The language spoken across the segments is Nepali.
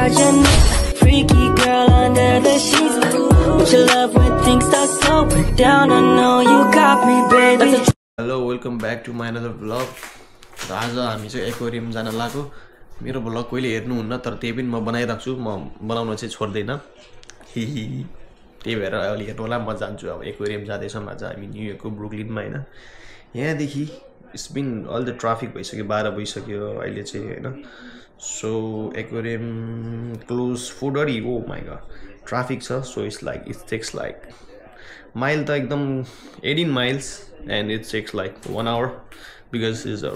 charging freaky girl under the sheets. Don't you love when things start slowing down? I know you got me, baby. Hello, welcome back to my another vlog. आज हामी चाहिँ एक्वेरियम जान लाग्यो. मेरो भ्लग कहिले हेर्नु हुन्न तर त्यही पनि म बनाइराख्छु. म बनाउन चाहिँ छोड्दैन. त्यही भएर अलि हेर्नु होला. म जान्छु अब एक्वेरियम जाँदैछौँ आज हामी न्युयोर्कको ब्रुकलिनमा हैन. यहाँदेखि it's been all the traffic भइसक्यो 12 भइसक्यो अहिले चाहिँ हैन. So aquarium close 4:30. Oh my god traffic छ. So it's like it takes like mile त एकदम 18 miles and it takes like 1 hour because it's a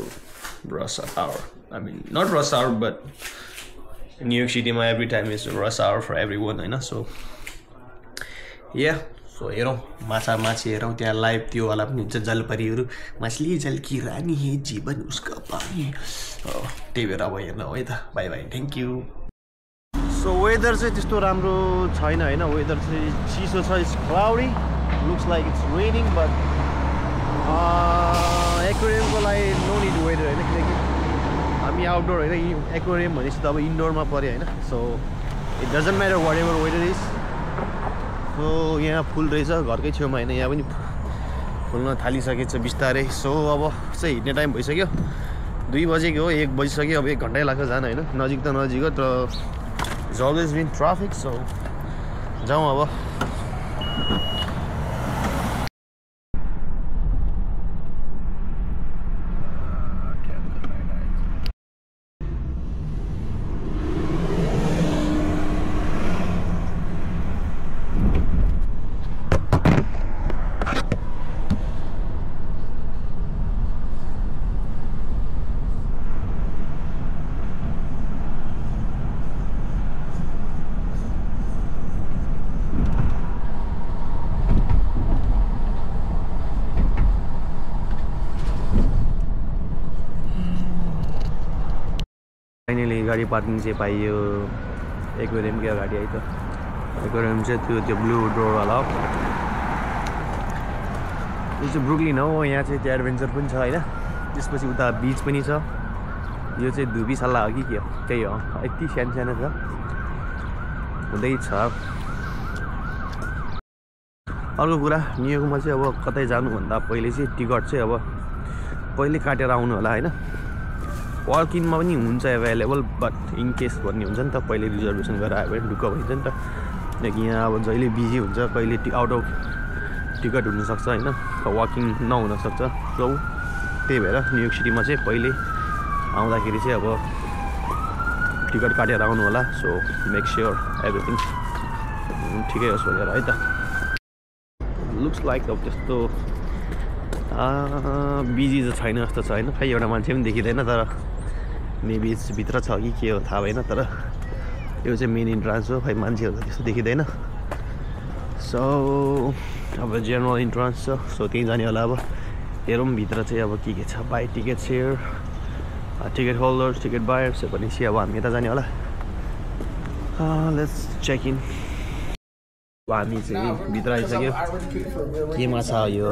rush hour. I mean not rush hour but in New York City every time is a rush hour for everyone, I know. So yeah, so हेरौँ माछा माछी हेरौँ त्यहाँ लाइभ त्यो वाला पनि हुन्छ जलपरीहरू. मछली जल की रानी है जीवन उसका पानी. त्यही भएर अब हेर्न हो है त. By by, thank you. So whether चाहिँ त्यस्तो राम्रो छैन हैन. वेदर चाहिँ चिसो छ. It's cloudy, looks like it's raining but aquarium को लागि नो निड वेदर हैन किनकि हामी आउटडोर हैन. एक्वेरियम भनेपछि त अब इन्डोरमा पर्यो हैन. So it doesn't matter whatever weather is. So यहाँ फुल रहेछ घरकै छेउमा हैन. यहाँ पनि फुल्न थालिसकेछ बिस्तारै. सो अब चाहिँ हिँड्ने टाइम भइसक्यो. 2 बजेको हो, 1 बजिसक्यो. अब 1 घन्टै लाग्छ जान हैन. नजिक त नजिक हो तर it's always been traffic. So जाउँ अब. फाइनली गाडी पार्किङ चाहिँ पाइयो एक्वेरियमकै अगाडि है त. एक्वेरियम चाहिँ त्यो ब्लू डोरवाला हो. यो चाहिँ ब्रुकलिन हो. यहाँ चाहिँ त्यो एडभेन्चर पनि छ हैन. त्यसपछि उता बीच पनि छ. यो चाहिँ धुबीसल्ला हो कि के हो त्यही हो. यति सानो सानो छ हुँदैछ. अर्को कुरा न्युयोर्कमा चाहिँ अब कतै जानुभन्दा पहिले चाहिँ टिकट चाहिँ अब पहिले काटेर आउनु होला हैन. वाकिनमा पनि हुन्छ एभाइलेबल बट इन केस भन्ने हुन्छ नि त. पहिले रिजर्भेसन गरेर आयो भने ढुक्क भइन्छ नि त. किनकि यहाँ अब जहिले बिजी हुन्छ कहिले आउट अफ टिकट हुनसक्छ हैन. वाकिङ नहुनसक्छ. सो त्यही भएर न्युयोर्क सिटीमा चाहिँ पहिले आउँदाखेरि चाहिँ अब टिकट काटेर आउनु होला. सो मेक स्योर एभ्रिथिङ ठिकै होस् भनेर है त. लुक्स लाइक अब त्यस्तो बिजी त छैन जस्तो छ हैन. खै एउटा मान्छे पनि देखिँदैन तर मेबी भित्र छ कि के हो थाहा भएन. तर यो चाहिँ मेन इन्ट्रान्स हो. खै मान्छेहरू त त्यस्तो देखिँदैन. सो अब जेनरल इन्ट्रान्स छ. सो त्यहीँ जाने होला. अब हेरौँ भित्र चाहिँ अब के छ. Buy ticket share ticket holders ticket buyers भनेपछि अब हामी यता जाने होला. Let's check in. हामी चाहिँ भित्र आइसक्यो. के माछा हो यो?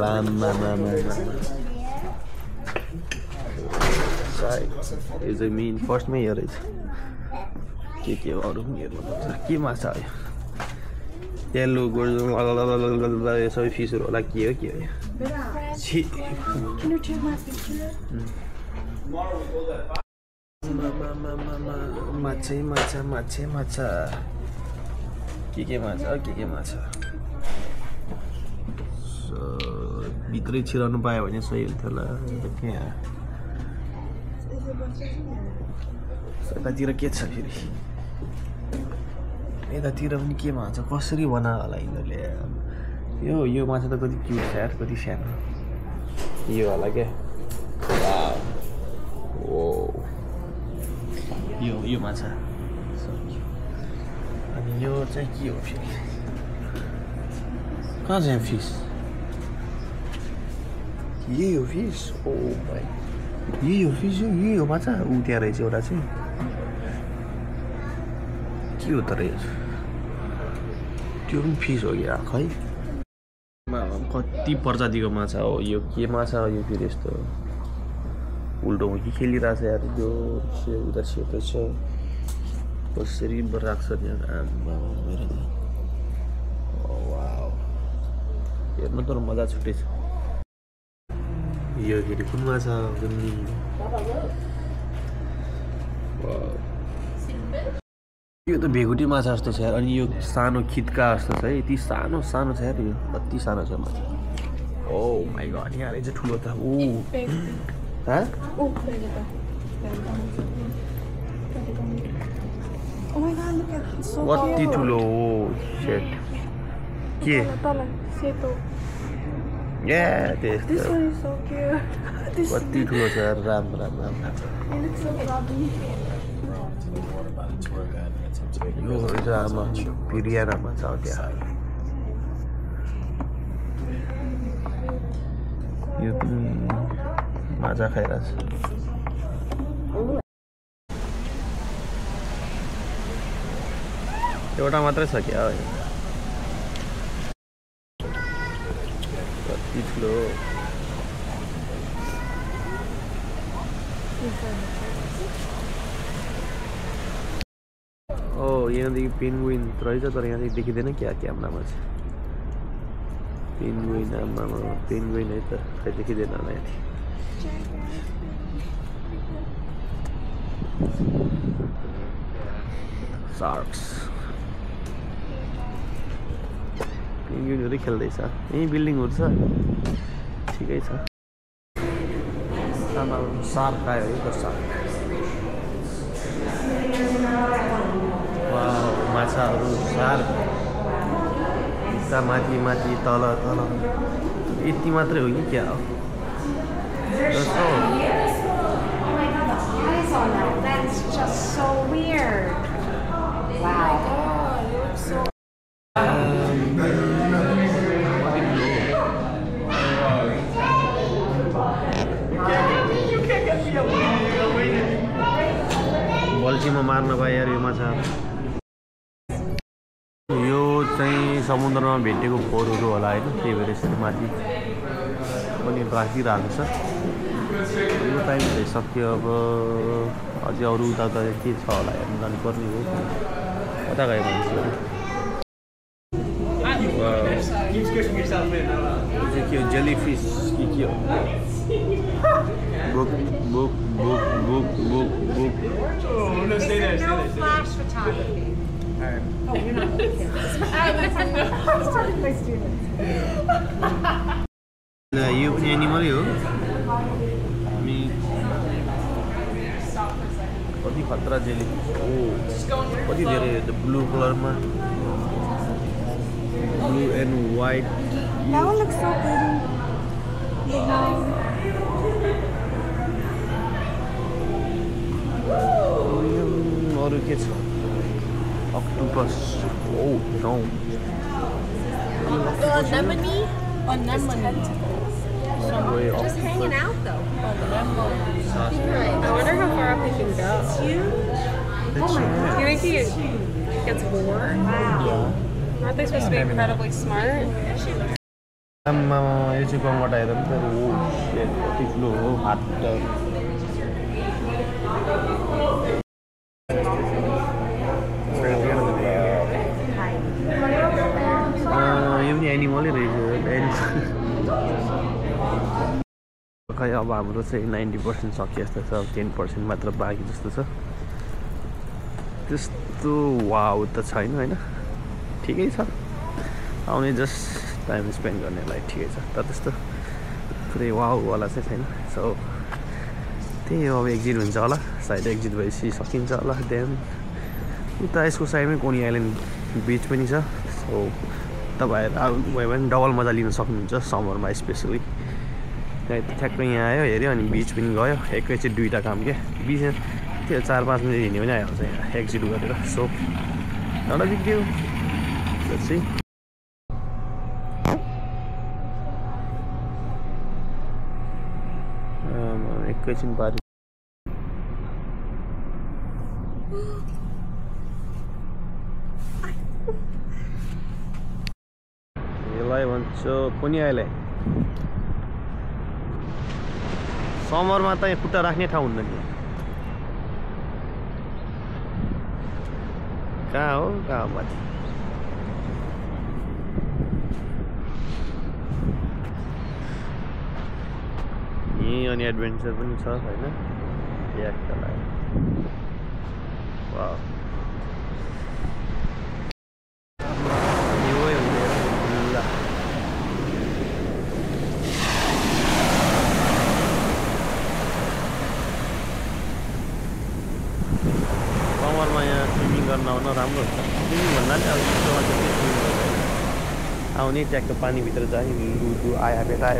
यो चाहिँ मेन फर्स्टमै यो रहेछ. के हो अरू पनि हेर्नुपर्छ. के माछा हो यो? येल्लो गोल्डन सबै फिसहरू होला. के हो यो? माछा माछा के माछा. सो भित्रै छिराउनु पायो भने सही हुन्थ्यो होला. त्यहाँ यतातिर के छ फेरि? यतातिर पनि के माछा कसरी बनायो होला यिनीहरूले? यो माछा त कति क्युट छ यार. कति सानो यो होला क्या. यो माछा. अनि यो चाहिँ के हो फेरि? कहाँ छ फिस? यही हो फिस. ओ भाइ यही हो फिस. यही हो माछा. ऊ त्यहाँ रहेछ एउटा चाहिँ के हो तर यो? त्यो पनि फिस हो क्या खै. कति प्रजातिको माछा हो यो. के माछा हो यो फेरि? यस्तो उल्टो हो कि खेलिरहेछ यार. यो उता सेतो छ. कसरी राख्छ त्यहाँ आम्मा मेरो त वाउ हेर्नु तर मजा छुट्टै छ यो फेरि कुन माछा गुन्नी यो त भेगुटी माछा जस्तो छ यार अनि यो सानो खिटका जस्तो छ है यति सानो सानो छ यार यो कति सानो छ माछा ओ माई गॉड यहाँ चाहिँ ठुलो त ओ Oh my god, look at it's so कति cute. ठुलो हो सेट के Seto. या This त्यस्तो one is so cute. This कति ठुलो छ यार Ram Ram Ram it looks so fluffy. यो चाहिँ आमा बिरयानामा छ त्यहाँ यो पनि माछा खाइरहेछ एउटा मात्रै छ क्या कति ठुलो ओ यहाँदेखि पेन्गुइन रहेछ तर यहाँदेखि देखिँदैन क्या क्यामेरामा चाहिँ पेन्गुइन आमामा पेन्गुइन है त खै देखिँदैन होला यहाँ सार्क्स पेन्गुइनहरू खेल्दैछ यहीँ बिल्डिङहरू छ ठिकै छ आमा सार्क आयो है त सार्क माछाहरू सार्क माथि माथि तल तल यति मात्रै हो कि क्या हो That's just so weird. Wow. बल्छीमा मार्न पाए यार यो माछा यो चाहिँ समुद्रमा भेटेको फोहोरहरू होला होइन त्यही भएर यसरी माथि पनि राखिरहेको छ यो टाइम चाहिँ सक्यो अब अझै अरू उता त के छ होला हेर्नु जानुपर्ने हो कता गयो मान्छेहरू के हो जेलीफिस के हो book book book book book book No flash photography. Oh, you're not. I was telling my students. यो पनि एनिमलै हो हामी कति खतरा जेली ओ कति धेरै ब्लू कलरमा blue and white That one looks so pretty. अरू के छ octopus oh no Anemone? Anemone. Just hanging out though. I wonder how far up it can go. It's huge. Oh my god. You think he gets bored? Wow. Aren't they supposed to be incredibly smart? आम्मा यो चाहिँ गङ्गटा हेर नि त ओ कति ठुलो हो हात यो पनि एनिमलै रहेछ खै अब हाम्रो चाहिँ 90% सकियो जस्तो छ 10% मात्र बाँकी जस्तो छ त्यस्तो वाउ त छैन होइन ठिकै छ आउने जस्ट टाइम स्पेन्ड गर्नेलाई ठिकै छ तर त्यस्तो पुरै वाउवाला चाहिँ छैन सो त्यही हो अब एक्जिट हुन्छ होला सायद एक्जिट भएपछि सकिन्छ होला देन उता यसको साइडमै कोनी आइल्यान्ड बिच पनि छ सो तपाईँहरू आउनुभयो भने डबल मजा लिन सक्नुहुन्छ समरमा स्पेसली ठ्याक्कै यहाँ आयो हेऱ्यो अनि बिच पनि गयो एकैचोटि दुईवटा काम के बिच त्यो 4-5 मिनट हिँड्यो भने आइहाल्छ यहाँ एक्जिट गरेर सो एउटा बिग डिल चाहिँ एकैछिन पारि यसलाई भन्छ कुनै आइल्यान्ड समरमा त यहाँ खुट्टा राख्ने ठाउँ हुन्न नि कहाँ हो माथि यहीँ अनि एडभेन्चर पनि छ होइन यादका लागि वाउ कमरमा यहाँ स्विमिङ गर्न आउन राम्रो हुन्छ स्विमिङ भन्नाले अब चिसोमा चाहिँ स्विमिङ गर्दैन आउने ट्याक्क पानीभित्र चाहिँ लुडु आयो बेटा